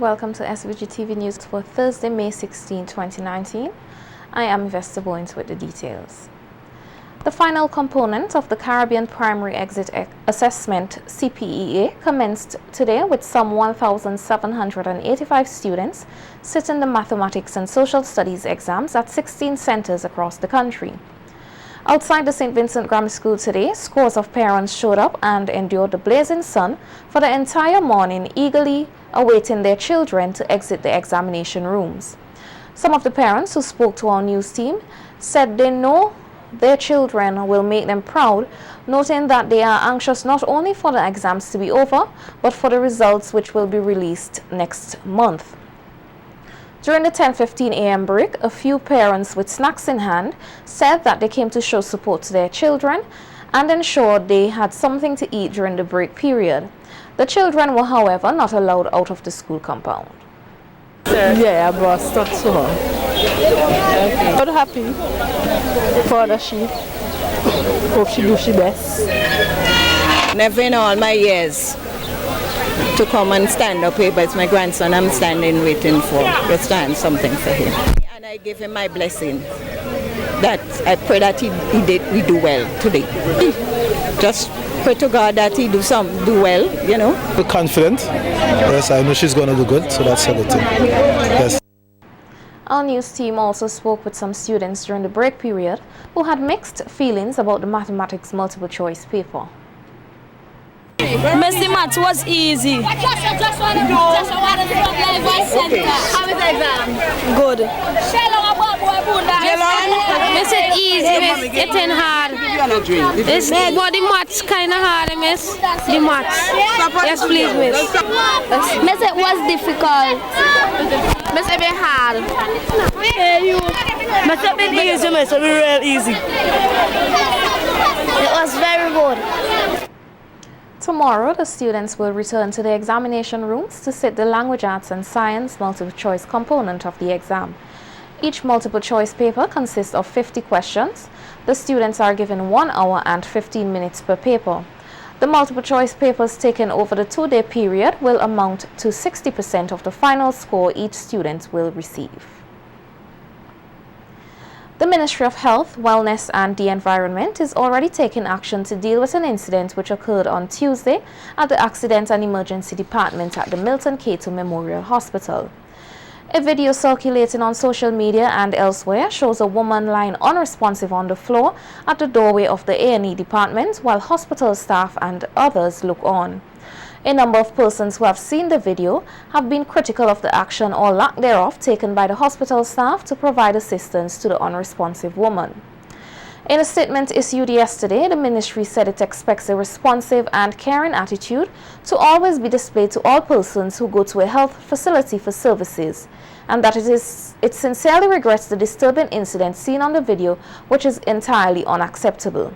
welcome to SVG-TV News for Thursday, May 16, 2019. I am Investor Boynes with the details. The final component of the Caribbean Primary Exit Assessment CPEA commenced today with some 1,785 students sitting the Mathematics and Social Studies exams at 16 centers across the country. Outside the St. Vincent Grammar School today, scores of parents showed up and endured the blazing sun for the entire morning, eagerly awaiting their children to exit the examination rooms. Some of the parents who spoke to our news team said they know their children will make them proud, noting that they are anxious not only for the exams to be over, but for the results which will be released next month. During the 10:15 a.m. break, a few parents with snacks in hand said that they came to show support to their children and ensure they had something to eat during the break period. The children were, however, not allowed out of the school compound. Yeah, I brought stuff to her. Okay. But happy for the she. Hope she do she best. Never in all my years to come and stand up here, but it's my grandson I'm standing waiting for. Let's stand something for him. And I give him my blessing. That I pray that he do well today. Just pray to God that he do well, you know. We're confident. Yes, I know she's going to do good, so that's a good thing. Yes. Our news team also spoke with some students during the break period who had mixed feelings about the mathematics multiple choice paper. Mr. Maths was easy. How is the exam? Good. Miss it easy, miss. It's in hard. It's but the maths kind of hard, miss. The maths. Yes, please, miss. Miss, it was difficult. Miss, it was hard. Miss, it been easy, miss. It be real easy. It was very good. Tomorrow, the students will return to the examination rooms to sit the language arts and science multiple choice component of the exam. Each multiple choice paper consists of 50 questions. The students are given 1 hour and 15 minutes per paper. The multiple choice papers taken over the 2-day period will amount to 60% of the final score each student will receive. The Ministry of Health, Wellness and the Environment is already taking action to deal with an incident which occurred on Tuesday at the Accident and Emergency Department at the Milton Cato Memorial Hospital. A video circulating on social media and elsewhere shows a woman lying unresponsive on the floor at the doorway of the A&E department while hospital staff and others look on. A number of persons who have seen the video have been critical of the action or lack thereof taken by the hospital staff to provide assistance to the unresponsive woman. In a statement issued yesterday, the ministry said it expects a responsive and caring attitude to always be displayed to all persons who go to a health facility for services, and that it sincerely regrets the disturbing incident seen on the video, which is entirely unacceptable.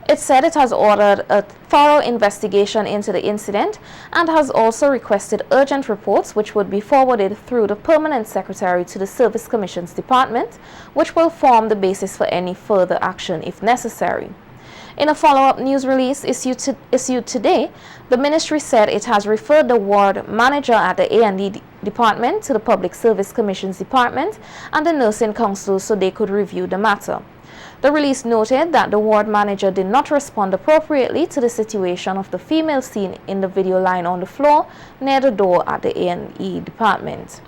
It said it has ordered a thorough investigation into the incident and has also requested urgent reports which would be forwarded through the Permanent Secretary to the Service Commissions Department, which will form the basis for any further action if necessary. In a follow-up news release issued today, the ministry said it has referred the ward manager at the A&E department to the Public Service Commissions Department and the Nursing Council so they could review the matter. The release noted that the ward manager did not respond appropriately to the situation of the female seen in the video lying on the floor near the door at the A&E department.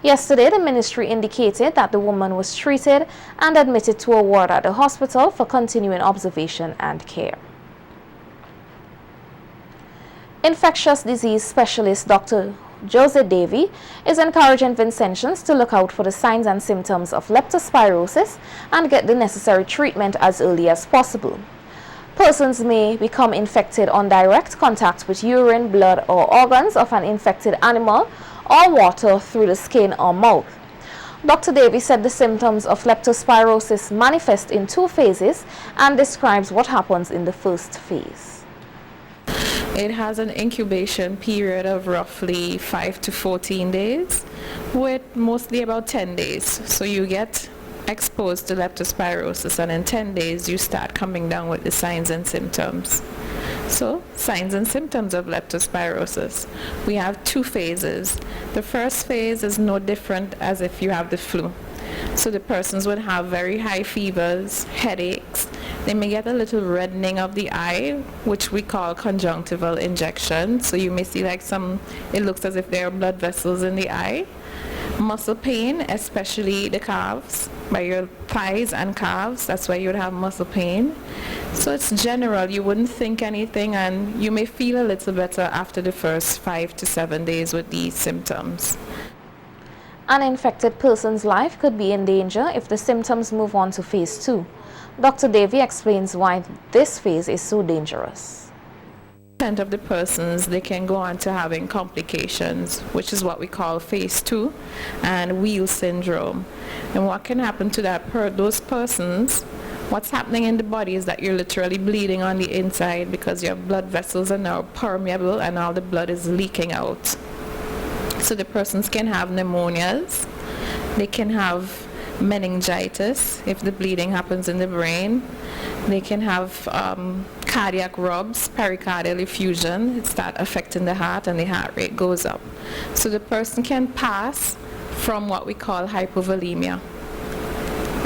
Yesterday, the ministry indicated that the woman was treated and admitted to a ward at the hospital for continuing observation and care. Infectious disease specialist Dr. Jose Davy is encouraging Vincentians to look out for the signs and symptoms of leptospirosis and get the necessary treatment as early as possible. Persons may become infected on direct contact with urine, blood, or organs of an infected animal or water through the skin or mouth. Dr. Davy said the symptoms of leptospirosis manifest in 2 phases and describes what happens in the first phase. It has an incubation period of roughly 5 to 14 days, with mostly about 10 days. So you get exposed to leptospirosis, and in 10 days you start coming down with the signs and symptoms. So, signs and symptoms of leptospirosis. We have 2 phases. The first phase is no different as if you have the flu. So the persons would have very high fevers, headaches. They may get a little reddening of the eye, which we call conjunctival injection. So you may see like it looks as if there are blood vessels in the eye. Muscle pain, especially the calves, by your thighs and calves, that's why you would have muscle pain. So it's general, you wouldn't think anything, and you may feel a little better after the first 5 to 7 days with these symptoms. An infected person's life could be in danger if the symptoms move on to phase 2. Dr. Davy explains why this phase is so dangerous. Of the persons, they can go on to having complications, which is what we call phase 2 and wheel syndrome. And what can happen to those persons, what's happening in the body is that you're literally bleeding on the inside because your blood vessels are now permeable and all the blood is leaking out. So the persons can have pneumonias, they can have meningitis if the bleeding happens in the brain. They can have cardiac rubs, pericardial effusion. It starts affecting the heart and the heart rate goes up. So the person can pass from what we call hypovolemia.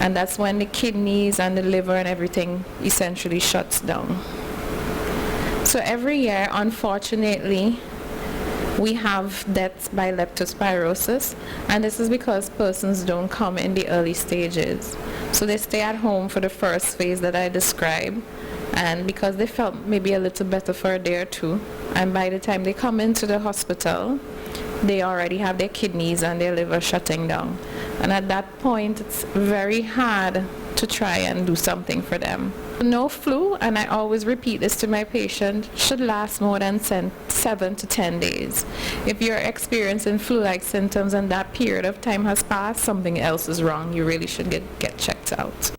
And that's when the kidneys and the liver and everything essentially shuts down. So every year, unfortunately, we have deaths by leptospirosis, and this is because persons don't come in the early stages. So they stay at home for the first phase that I described, and because they felt maybe a little better for a day or two, and by the time they come into the hospital, they already have their kidneys and their liver shutting down. And at that point, it's very hard to try and do something for them. No flu, and I always repeat this to my patient, should last more than 7 to 10 days. If you're experiencing flu-like symptoms and that period of time has passed, something else is wrong. You really should get checked out.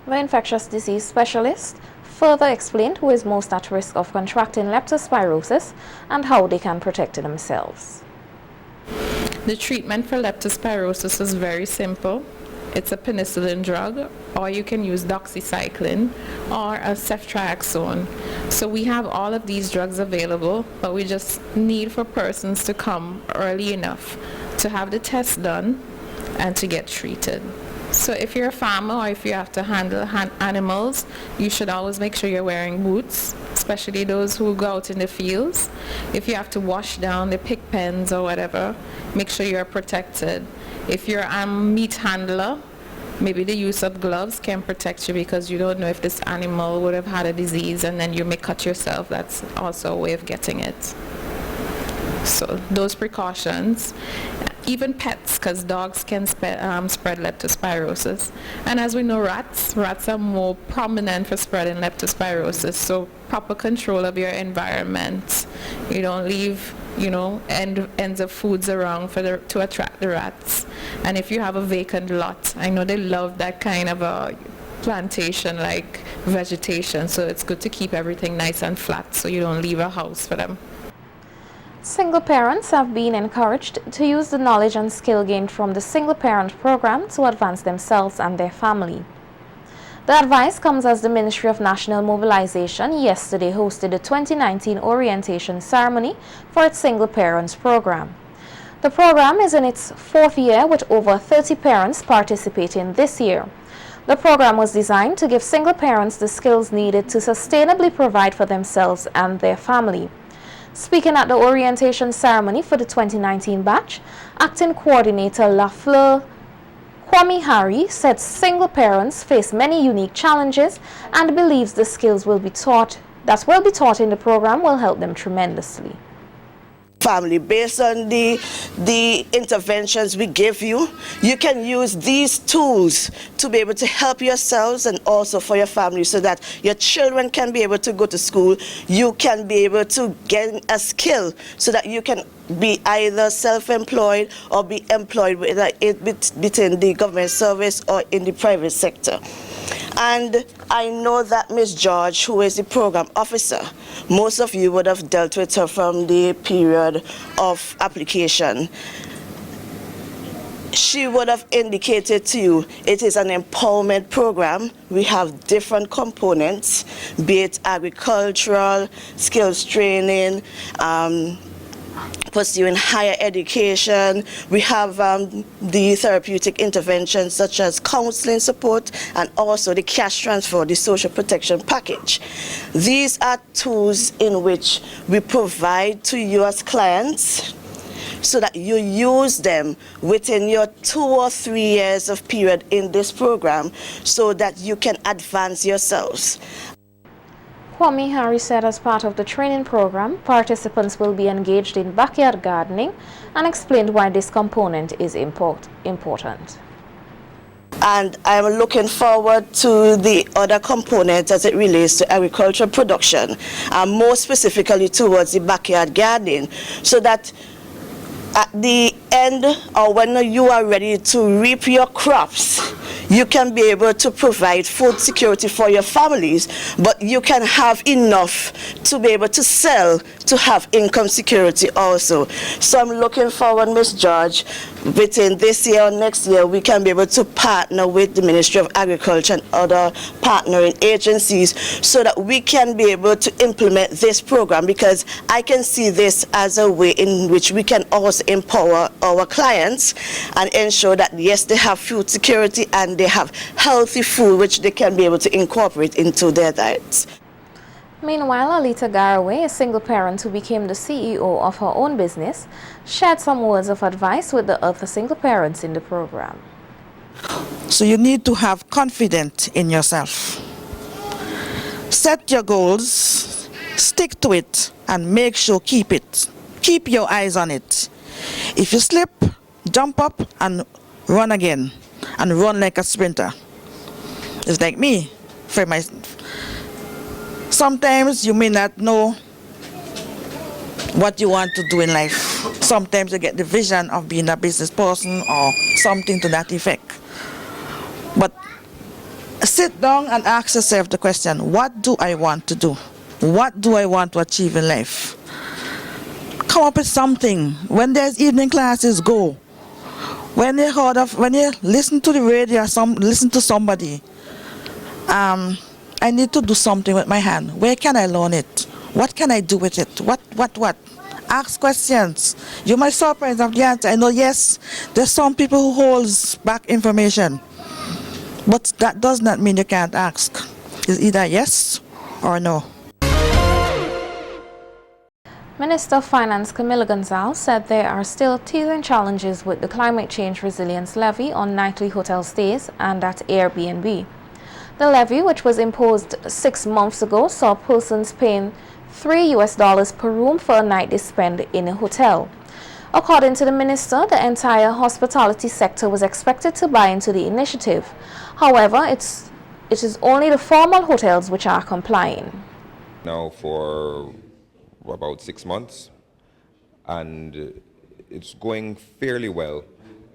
The infectious disease specialist further explained who is most at risk of contracting leptospirosis and how they can protect themselves. The treatment for leptospirosis is very simple. It's a penicillin drug, or you can use doxycycline or a ceftriaxone. So we have all of these drugs available, but we just need for persons to come early enough to have the test done and to get treated. So if you're a farmer or if you have to handle animals, you should always make sure you're wearing boots, especially those who go out in the fields. If you have to wash down the pig pens or whatever, make sure you're protected. If you're a meat handler, maybe the use of gloves can protect you because you don't know if this animal would have had a disease and then you may cut yourself. That's also a way of getting it. So those precautions. Even pets, because dogs can spread leptospirosis. And as we know, rats are more prominent for spreading leptospirosis. So proper control of your environment. You don't leave, ends of foods around to attract the rats. And if you have a vacant lot, I know they love that kind of a plantation like vegetation. So it's good to keep everything nice and flat so you don't leave a house for them. Single parents have been encouraged to use the knowledge and skill gained from the single parent program to advance themselves and their family. The advice comes as the Ministry of National Mobilization yesterday hosted the 2019 orientation ceremony for its single parents program. The program is in its 4th year with over 30 parents participating this year. The program was designed to give single parents the skills needed to sustainably provide for themselves and their family. Speaking at the orientation ceremony for the 2019 batch, Acting Coordinator Lafleur Kwame Harry said single parents face many unique challenges and believes the skills will be taught in the program will help them tremendously. Family, based on the interventions we give you, you can use these tools to be able to help yourselves and also for your family so that your children can be able to go to school, you can be able to gain a skill so that you can be either self-employed or be employed within the government service or in the private sector. And I know that Ms. George, who is the program officer, most of you would have dealt with her from the period of application. she would have indicated to you it is an empowerment program. We have different components, be it agricultural, skills training, pursuing higher education. We have the therapeutic interventions such as counseling support and also the cash transfer, the social protection package. These are tools in which we provide to you as clients so that you use them within your 2 or 3 years of period in this program so that you can advance yourselves. Kwame Harris said as part of the training program, participants will be engaged in backyard gardening and explained why this component is important. And I'm looking forward to the other components as it relates to agricultural production, and more specifically towards the backyard gardening, so that at the end or when you are ready to reap your crops, you can be able to provide food security for your families, but you can have enough to be able to sell to have income security also. So I'm looking forward, Ms. George, within this year or next year, we can be able to partner with the Ministry of Agriculture and other partnering agencies so that we can be able to implement this program, because I can see this as a way in which we can also empower our clients and ensure that, yes, they have food security and they have healthy food which they can be able to incorporate into their diets. Meanwhile, Alita Garaway, a single parent who became the CEO of her own business, shared some words of advice with the other single parents in the program. So you need to have confidence in yourself. Set your goals, stick to it, and make sure keep it. Keep your eyes on it. If you slip, jump up and run again, and run like a sprinter. It's like me. Sometimes you may not know what you want to do in life. Sometimes you get the vision of being a business person or something to that effect. But sit down and ask yourself the question, what do I want to do? What do I want to achieve in life? Come up with something. When there's evening classes, go. When you listen to the radio, listen to somebody, I need to do something with my hand. Where can I learn it? What can I do with it? What? Ask questions. You might surprise of the answer. I know, yes, there's some people who holds back information, but that does not mean you can't ask. It's either yes or no. Minister of Finance Camila Gonzalez said there are still teething challenges with the climate change resilience levy on nightly hotel stays and at Airbnb. The levy, which was imposed 6 months ago, saw persons paying $3 per room for a night they spend in a hotel. According to the minister, the entire hospitality sector was expected to buy into the initiative. However, it is only the formal hotels which are complying. Now for about 6 months, and it's going fairly well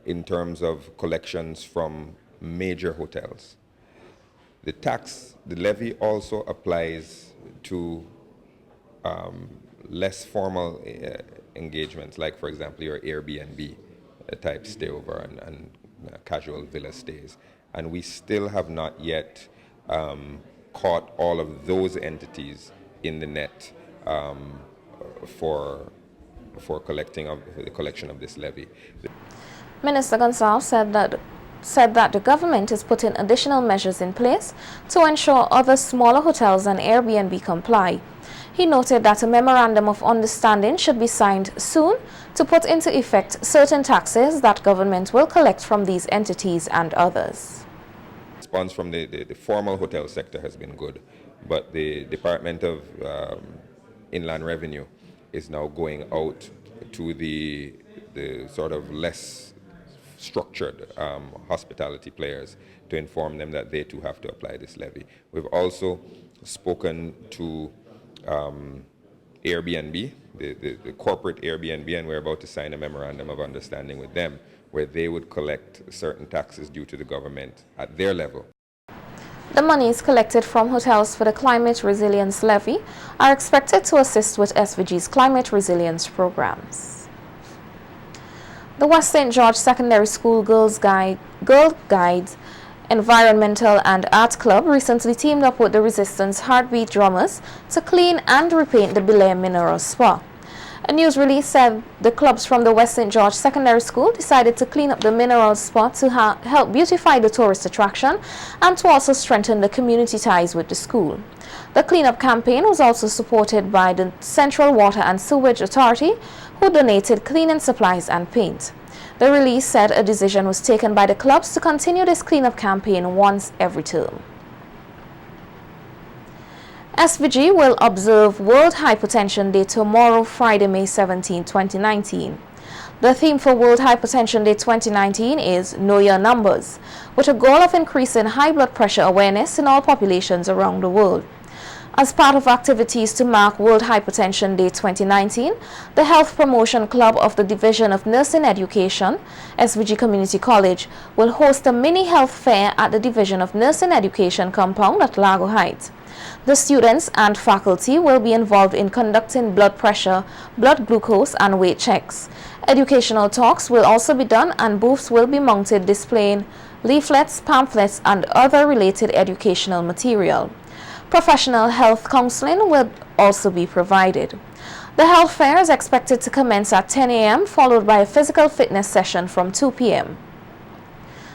in terms of collections from major hotels. The levy also applies to less formal engagements, like, for example, your Airbnb type stay over and casual villa stays. And we still have not yet caught all of those entities in the net for the collection of this levy. Minister Gonzalez said that the government is putting additional measures in place to ensure other smaller hotels and Airbnb comply. He noted that a memorandum of understanding should be signed soon to put into effect certain taxes that government will collect from these entities and others. Response from the formal hotel sector has been good, but the Department of Inland Revenue is now going out to the sort of less structured hospitality players to inform them that they too have to apply this levy. We've also spoken to Airbnb, the corporate Airbnb, and we're about to sign a memorandum of understanding with them where they would collect certain taxes due to the government at their level. The monies collected from hotels for the climate resilience levy are expected to assist with SVG's climate resilience programs. The West St. George Secondary School Girl Guides Environmental and Art Club recently teamed up with the Resistance Heartbeat Drummers to clean and repaint the Belair Mineral Spa. A news release said the clubs from the West St. George Secondary School decided to clean up the mineral spa to help beautify the tourist attraction and to also strengthen the community ties with the school. The cleanup campaign was also supported by the Central Water and Sewage Authority, who donated cleaning supplies and paint. The release said a decision was taken by the clubs to continue this cleanup campaign once every term. SVG will observe World Hypertension Day tomorrow, Friday, May 17, 2019. The theme for World Hypertension Day 2019 is Know Your Numbers, with a goal of increasing high blood pressure awareness in all populations around the world. As part of activities to mark World Hypertension Day 2019, the Health Promotion Club of the Division of Nursing Education, SVG Community College, will host a mini health fair at the Division of Nursing Education compound at Lago Heights. The students and faculty will be involved in conducting blood pressure, blood glucose, and weight checks. Educational talks will also be done, and booths will be mounted displaying leaflets, pamphlets, and other related educational material. Professional health counseling will also be provided. The health fair is expected to commence at 10 a.m., followed by a physical fitness session from 2 p.m.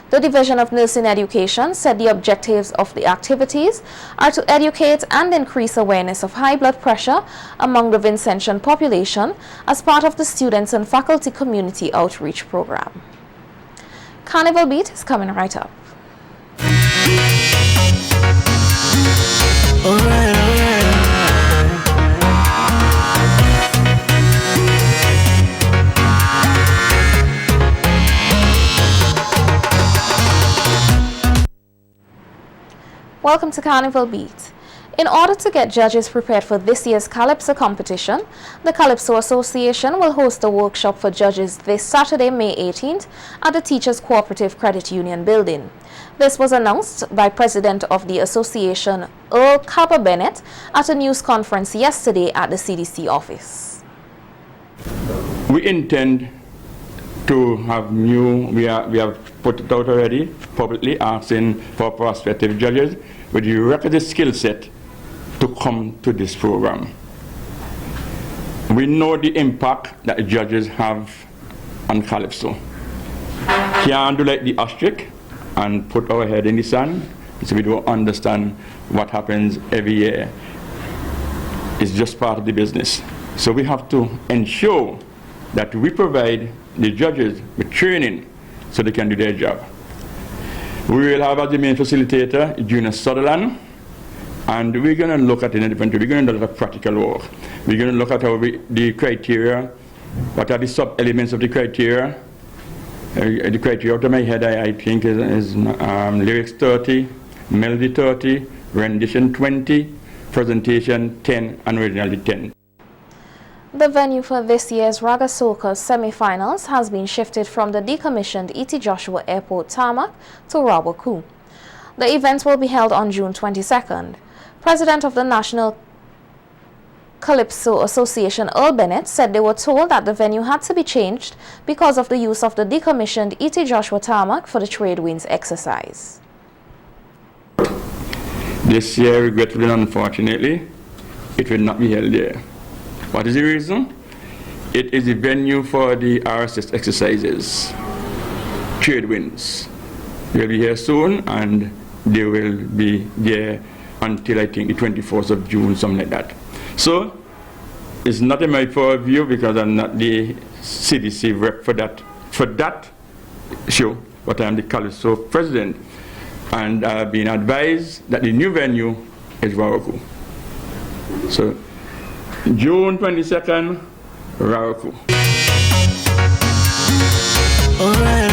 The Division of Nursing Education said the objectives of the activities are to educate and increase awareness of high blood pressure among the Vincentian population as part of the students and faculty community outreach program. Carnival Beat is coming right up. All right. Welcome to Carnival Beat. In order to get judges prepared for this year's Calypso competition, the Calypso Association will host a workshop for judges this Saturday, May 18th at the Teachers Cooperative Credit Union building. This was announced by President of the Association, Earl Cabba Bennett, at a news conference yesterday at the CDC office. We intend to have we have put it out already, publicly asking for prospective judges with the requisite skill set to come to this program. We know the impact that the judges have on Calypso. Can't do like the ostrich and put our head in the sand, so we don't understand what happens every year. It's just part of the business. So we have to ensure that we provide the judges with training so they can do their job. We will have as the main facilitator Junior Sutherland, and we're going to look at it in a different way. We're going to look at practical work. We're going to look at how the criteria, what are the sub-elements of the criteria. The criteria out of my head I think is lyrics 30, melody 30, rendition 20, presentation 10, and originality 10. The venue for this year's Raga Soca semi-finals has been shifted from the decommissioned E.T. Joshua Airport tarmac to Rawaku. The event will be held on June 22nd. President of the National Calypso Association, Earl Bennett, said they were told that the venue had to be changed because of the use of the decommissioned E.T. Joshua tarmac for the trade winds exercise. This year, regretfully and unfortunately, it will not be held there. What is the reason? It is the venue for the RSS exercises, trade winds. They'll be here soon, and they will be there until I think the 24th of June, something like that. So it's not in my purview because I'm not the CDC rep for that show, but I'm the Calypso president, and I've been advised that the new venue is Rawaku. So June 22nd, Rawaku. All right.